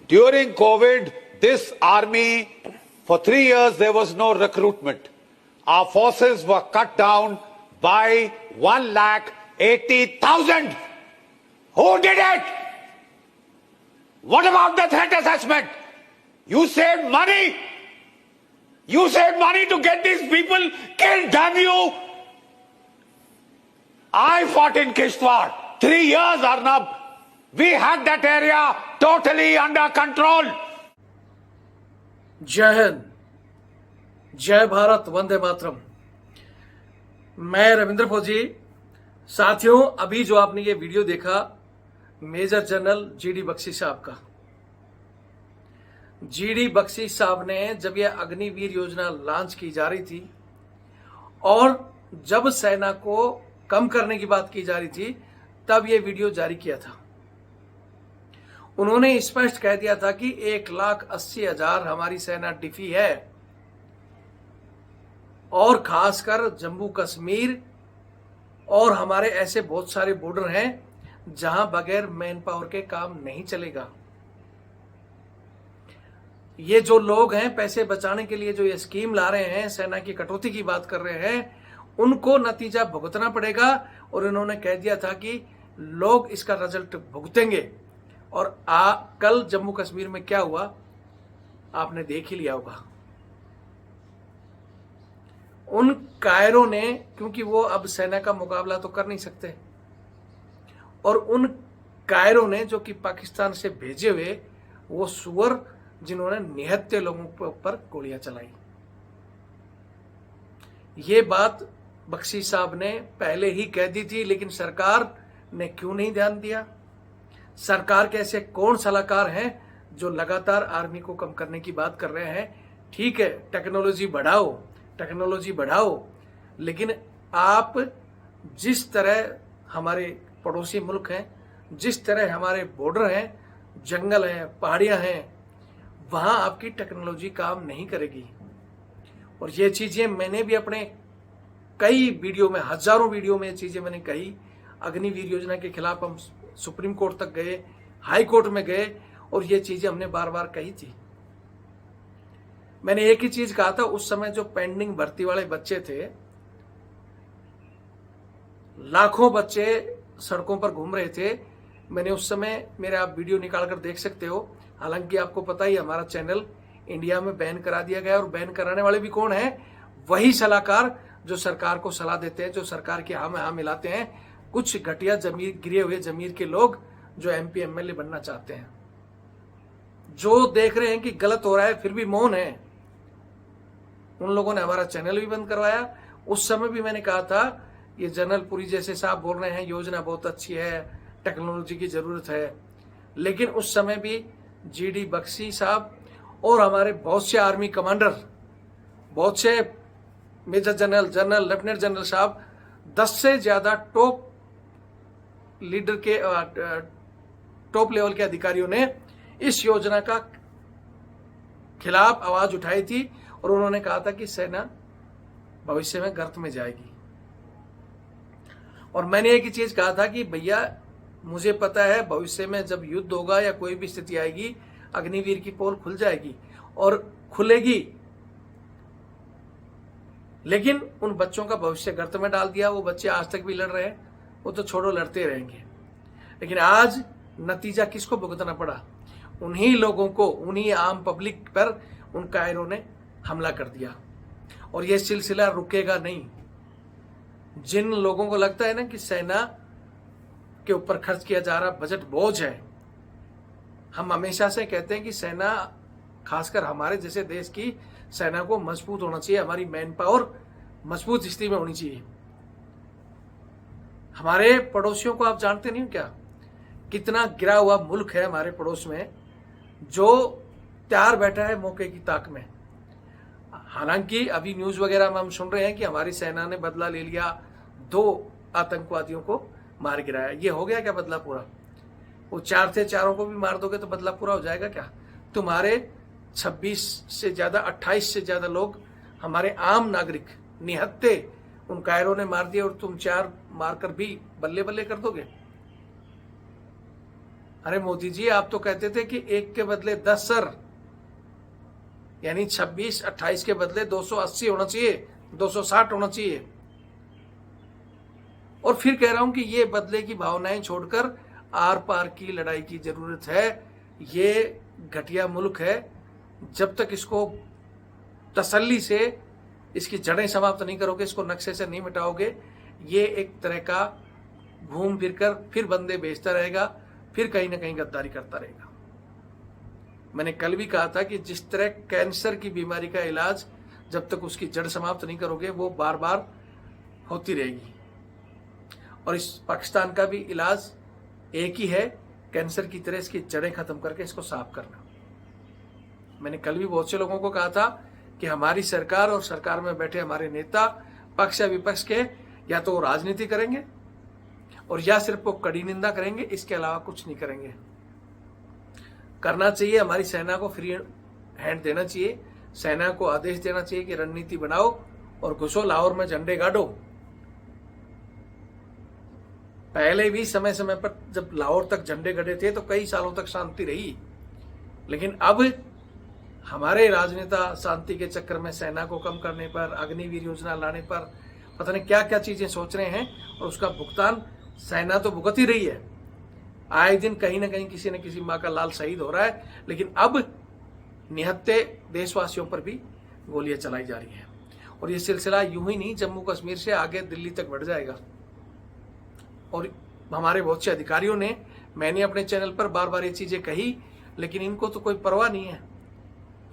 During COVID, this army, for 3 years, there was no recruitment. Our forces were cut down by 1,80,000. Who did it? What about the threat assessment? You saved money. You saved money to get these people killed, damn you. I fought in Kishtwar. 3 years, Arnab. We had that area totally under control. जय हिंद, जय भारत, वंदे मातरम। मैं रविंद्र फौजी। साथियों, अभी जो आपने ये video देखा मेजर जनरल जीडी बख्शी साहब का, जीडी बख्शी साहब ने जब यह अग्निवीर योजना लॉन्च की जा रही थी और जब सेना को कम करने की बात की जा रही थी, तब यह वीडियो जारी किया था। उन्होंने स्पष्ट कह दिया था कि 1,80,000 हमारी सेना डिफी है और खासकर जम्मू कश्मीर और हमारे ऐसे बहुत सारे बॉर्डर हैं जहां बगैर मैन पावर के काम नहीं चलेगा। ये जो लोग हैं पैसे बचाने के लिए जो ये स्कीम ला रहे हैं, सेना की कटौती की बात कर रहे हैं, उनको नतीजा भुगतना पड़ेगा। और इन्होंने कह दिया था कि लोग इसका रिजल्ट भुगतेंगे। और कल जम्मू कश्मीर में क्या हुआ आपने देख ही लिया होगा। उन कायरों ने, क्योंकि वो अब सेना का मुकाबला तो कर नहीं सकते, और उन कायरों ने जो कि पाकिस्तान से भेजे हुए वो सुअर, जिन्होंने निहत्थे लोगों के ऊपर गोलियां चलाई। ये बात बख्शी साहब ने पहले ही कह दी थी, लेकिन सरकार ने क्यों नहीं ध्यान दिया? सरकार के ऐसे कौन सलाहकार हैं जो लगातार आर्मी को कम करने की बात कर रहे हैं? ठीक है, टेक्नोलॉजी बढ़ाओ, टेक्नोलॉजी बढ़ाओ, लेकिन आप जिस तरह हमारे पड़ोसी मुल्क हैं, जिस तरह हमारे बॉर्डर हैं, जंगल हैं, पहाड़ियां हैं, वहां आपकी टेक्नोलॉजी काम नहीं करेगी। और ये चीजें मैंने भी अपने कई वीडियो में, हजारों वीडियो में ये चीजें मैंने कही। अग्निवीर योजना के खिलाफ हम सुप्रीम कोर्ट तक गए, हाई कोर्ट में गए, और ये चीजें हमने बार बार कही थी। मैंने एक ही चीज कहा था, उस समय जो पेंडिंग भर्ती वाले बच्चे थे, लाखों बच्चे सड़कों पर घूम रहे थे, मैंने उस समय, मेरे आप वीडियो निकाल कर देख सकते हो। हालांकि आपको पता ही हमारा चैनल इंडिया में बैन करा दिया गया, और बैन कराने वाले भी कौन है? वही सलाहकार जो सरकार को सलाह देते हैं, जो सरकार के हाँ में हाँ मिलाते हैं। कुछ घटिया जमीर, गिरे हुए जमीर के लोग जो एमपी एमएलए बनना चाहते हैं, जो देख रहे हैं कि गलत हो रहा है फिर भी मौन है, उन लोगों ने हमारा चैनल भी बंद करवाया। उस समय भी मैंने कहा था, ये जनरल पुरी जैसे साहब बोल रहे हैं योजना बहुत अच्छी है, टेक्नोलॉजी की जरूरत है, लेकिन उस समय भी जीडी बख्शी साहब और हमारे बहुत से आर्मी कमांडर, बहुत से major general, general, lieutenant general साहब, 10 से ज्यादा टॉप लीडर के, टॉप लेवल के अधिकारियों ने इस योजना का खिलाफ आवाज उठाई थी, और उन्होंने कहा था कि सेना भविष्य में गर्त में जाएगी। और मैंने एक ही चीज कहा था कि भैया, मुझे पता है भविष्य में जब युद्ध होगा या कोई भी स्थिति आएगी, अग्निवीर की पोल खुल जाएगी और खुलेगी, लेकिन उन बच्चों का भविष्य गर्त में डाल दिया। वो बच्चे आज तक भी लड़ रहे हैं, वो तो छोड़ो, लड़ते रहेंगे। लेकिन आज नतीजा किसको भुगतना पड़ा? उन्हीं लोगों को, उन्हीं आम पब्लिक पर उन कायरों ने हमला कर दिया। और यह सिलसिला रुकेगा नहीं। जिन लोगों को लगता है ना कि सेना के ऊपर खर्च किया जा रहा बजट बोझ है, हम हमेशा से कहते हैं कि सेना, खासकर हमारे जैसे देश की सेना को मजबूत होना चाहिए, हमारी मैन पावर मजबूत स्थिति में होनी चाहिए। हमारे पड़ोसियों को आप जानते नहीं हो क्या? कितना गिरा हुआ मुल्क है हमारे पड़ोस में, जो तैयार बैठा है मौके की ताक में। हालांकि अभी न्यूज वगैरह में हम सुन रहे हैं कि हमारी सेना ने बदला ले लिया, 2 आतंकवादियों को मार गिराया। ये हो गया क्या बदला पूरा? वो 4 थे, चारों को भी मार दोगे तो बदला पूरा हो जाएगा क्या? तुम्हारे 26 से ज्यादा, 28 से ज्यादा लोग, हमारे आम नागरिक निहत्थे, उन कायरों ने मार दिए, और तुम 4 मारकर भी बल्ले बल्ले कर दोगे? अरे मोदी जी, आप तो कहते थे कि 1 के बदले 10 सर, यानी 26, 28 के बदले 280 होना चाहिए, 260 होना चाहिए। और फिर कह रहा हूं कि ये बदले की भावनाएं छोड़कर आर पार की लड़ाई की जरूरत है। ये घटिया मुल्क है, जब तक इसको तसल्ली से इसकी जड़ें समाप्त नहीं करोगे, इसको नक्शे से नहीं मिटाओगे, ये एक तरह का घूम फिर कर फिर बंदे बेचता रहेगा, फिर कहीं ना कहीं गद्दारी करता रहेगा। मैंने कल भी कहा था कि जिस तरह कैंसर की बीमारी का इलाज जब तक उसकी जड़ समाप्त नहीं करोगे वो बार बार होती रहेगी, और इस पाकिस्तान का भी इलाज एक ही है, कैंसर की तरह इसकी जड़ें खत्म करके इसको साफ करना। मैंने कल भी बहुत से लोगों को कहा था कि हमारी सरकार और सरकार में बैठे हमारे नेता पक्ष या विपक्ष के या तो राजनीति करेंगे और या सिर्फ वो कड़ी निंदा करेंगे, इसके अलावा कुछ नहीं करेंगे। करना चाहिए, हमारी सेना को फ्री हैंड देना चाहिए, सेना को आदेश देना चाहिए कि रणनीति बनाओ और घुसो लाहौर में, झंडे गाड़ो। पहले भी समय समय पर जब लाहौर तक झंडे गड़े थे तो कई सालों तक शांति रही, लेकिन अब हमारे राजनेता शांति के चक्कर में सेना को कम करने पर, अग्निवीर योजना लाने पर पता नहीं क्या क्या चीजें सोच रहे हैं, और उसका भुगतान सेना तो भुगत ही रही है। आए दिन कहीं ना कहीं किसी न किसी माँ का लाल शहीद हो रहा है, लेकिन अब निहत्थे देशवासियों पर भी गोलियां चलाई जा रही हैं, और ये सिलसिला यूं ही नहीं, जम्मू कश्मीर से आगे दिल्ली तक बढ़ जाएगा। और हमारे बहुत से अधिकारियों ने, मैंने अपने चैनल पर बार बार ये चीजें कही, लेकिन इनको तो कोई परवाह नहीं है।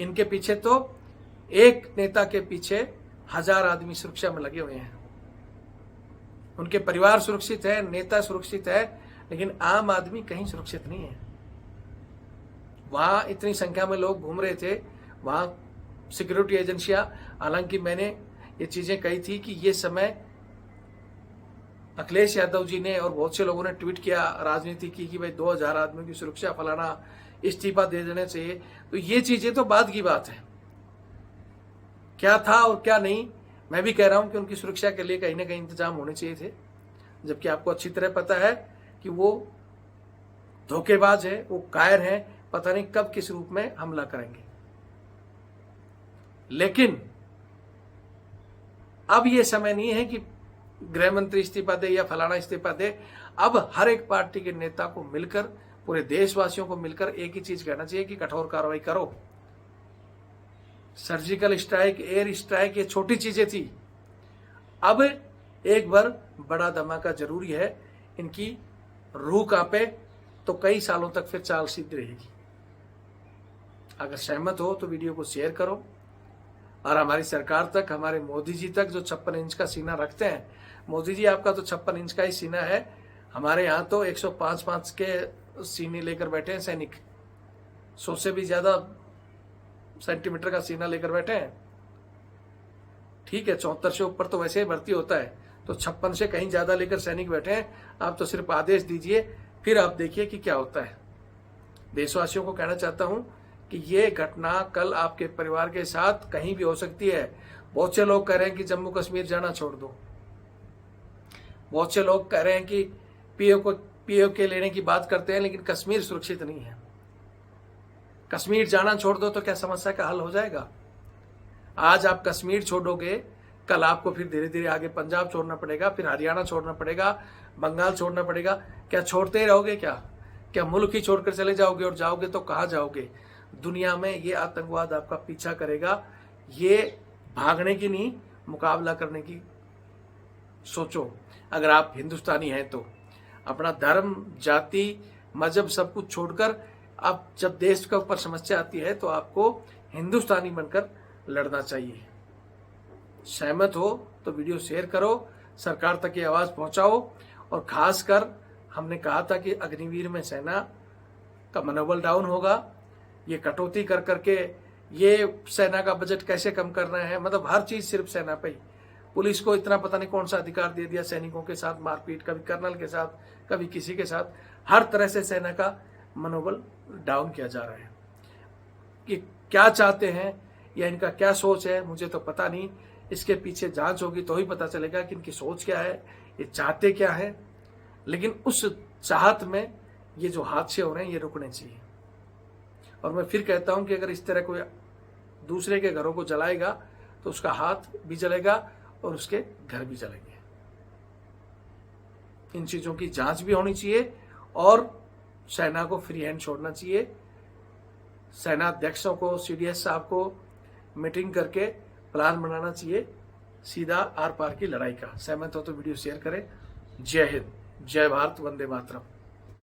इनके पीछे तो एक नेता के पीछे 1000 आदमी सुरक्षा में लगे हुए हैं। उनके परिवार सुरक्षित है, नेता सुरक्षित है, लेकिन आम आदमी कहीं सुरक्षित नहीं है। वहां इतनी संख्या में लोग घूम रहे थे, वहां सिक्योरिटी एजेंसियां, हालांकि मैंने ये चीजें कही थी कि ये समय अखिलेश यादव जी ने और बहुत से लोगों ने ट्वीट किया, राजनीति की कि भाई 2000 आदमियों की सुरक्षा, फलाना, इस्तीफा दे देने चाहिए। तो ये चीजें तो बाद की बात है, क्या था और क्या नहीं। मैं भी कह रहा हूं कि उनकी सुरक्षा के लिए कहीं ना कहीं इंतजाम होने चाहिए थे, जबकि आपको अच्छी तरह पता है कि वो धोखेबाज है, वो कायर है, पता नहीं कब किस रूप में हमला करेंगे। लेकिन अब ये समय नहीं है कि गृह मंत्री इस्तीफा दे या फलाना इस्तीफा दे। अब हर एक पार्टी के नेता को मिलकर, पूरे देशवासियों को मिलकर एक ही चीज कहना चाहिए कि कठोर कार्रवाई करो। सर्जिकल स्ट्राइक, एयर स्ट्राइक, ये छोटी चीजें थी, अब एक बार बड़ा धमाका जरूरी है। इनकी रूह कांपे तो कई सालों तक फिर चाल सीधी रहेगी। अगर सहमत हो तो वीडियो को शेयर करो, और हमारी सरकार तक, हमारे मोदी जी तक, जो 56 इंच का सीना रखते हैं। मोदी जी आपका तो 56 इंच का ही सीना है, हमारे यहाँ तो 105 के सीने लेकर बैठे हैं सैनिक, 100 से भी ज्यादा सेंटीमीटर का सीना लेकर बैठे हैं। ठीक है, 74 से ऊपर तो वैसे ही भर्ती होता है, तो 56 से कहीं ज्यादा लेकर सैनिक बैठे हैं। आप तो सिर्फ आदेश दीजिए, फिर आप देखिए कि क्या होता है। देशवासियों को कहना चाहता हूं कि ये घटना कल आपके परिवार के साथ कहीं भी हो सकती है। बहुत से लोग कह रहे हैं कि जम्मू कश्मीर जाना छोड़ दो, बहुत से लोग कह रहे हैं कि पीओके लेने की बात करते हैं, लेकिन कश्मीर सुरक्षित नहीं है। कश्मीर जाना छोड़ दो तो क्या समस्या का हल हो जाएगा? आज आप कश्मीर छोड़ोगे, कल आपको फिर धीरे धीरे आगे पंजाब छोड़ना पड़ेगा, फिर हरियाणा छोड़ना पड़ेगा, बंगाल छोड़ना पड़ेगा। क्या छोड़ते ही रहोगे? क्या मुल्क ही छोड़कर चले जाओगे? और जाओगे तो कहाँ जाओगे? दुनिया में ये आतंकवाद आपका पीछा करेगा। ये भागने की नहीं, मुकाबला करने की सोचो। अगर आप हिंदुस्तानी हैं तो अपना धर्म, जाति, मजहब सब कुछ छोड़कर, अब जब देश के ऊपर समस्या आती है तो आपको हिंदुस्तानी बनकर लड़ना चाहिए। सहमत हो तो वीडियो शेयर करो, सरकार तक ये आवाज पहुंचाओ, और खासकर हमने कहा था कि अग्निवीर में सेना का मनोबल डाउन होगा। ये कटौती कर करके ये सेना का बजट कैसे कम करना है, मतलब हर चीज सिर्फ सेना पे ही। पुलिस को इतना पता नहीं कौन सा अधिकार दे दिया, सैनिकों के साथ मारपीट, कभी कर्नल के साथ, कभी किसी के साथ, हर तरह से सेना का मनोबल डाउन किया जा रहा है। कि क्या चाहते हैं या इनका क्या सोच है मुझे तो पता नहीं। इसके पीछे जांच होगी तो ही पता चलेगा कि इनकी सोच क्या है, ये चाहते क्या है। लेकिन उस चाहत में ये जो हादसे हो रहे हैं ये रुकने चाहिए। और मैं फिर कहता हूं कि अगर इस तरह कोई दूसरे के घरों को जलाएगा तो उसका हाथ भी जलेगा और उसके घर भी जलेंगे। इन चीजों की जांच भी होनी चाहिए और सेना को फ्री हैंड छोड़ना चाहिए। सेनाध्यक्षों को, सीडीएस साहब को मीटिंग करके प्लान बनाना चाहिए सीधा आर पार की लड़ाई का। सहमत हो तो वीडियो शेयर करें। जय हिंद, जय भारत, वंदे मातरम।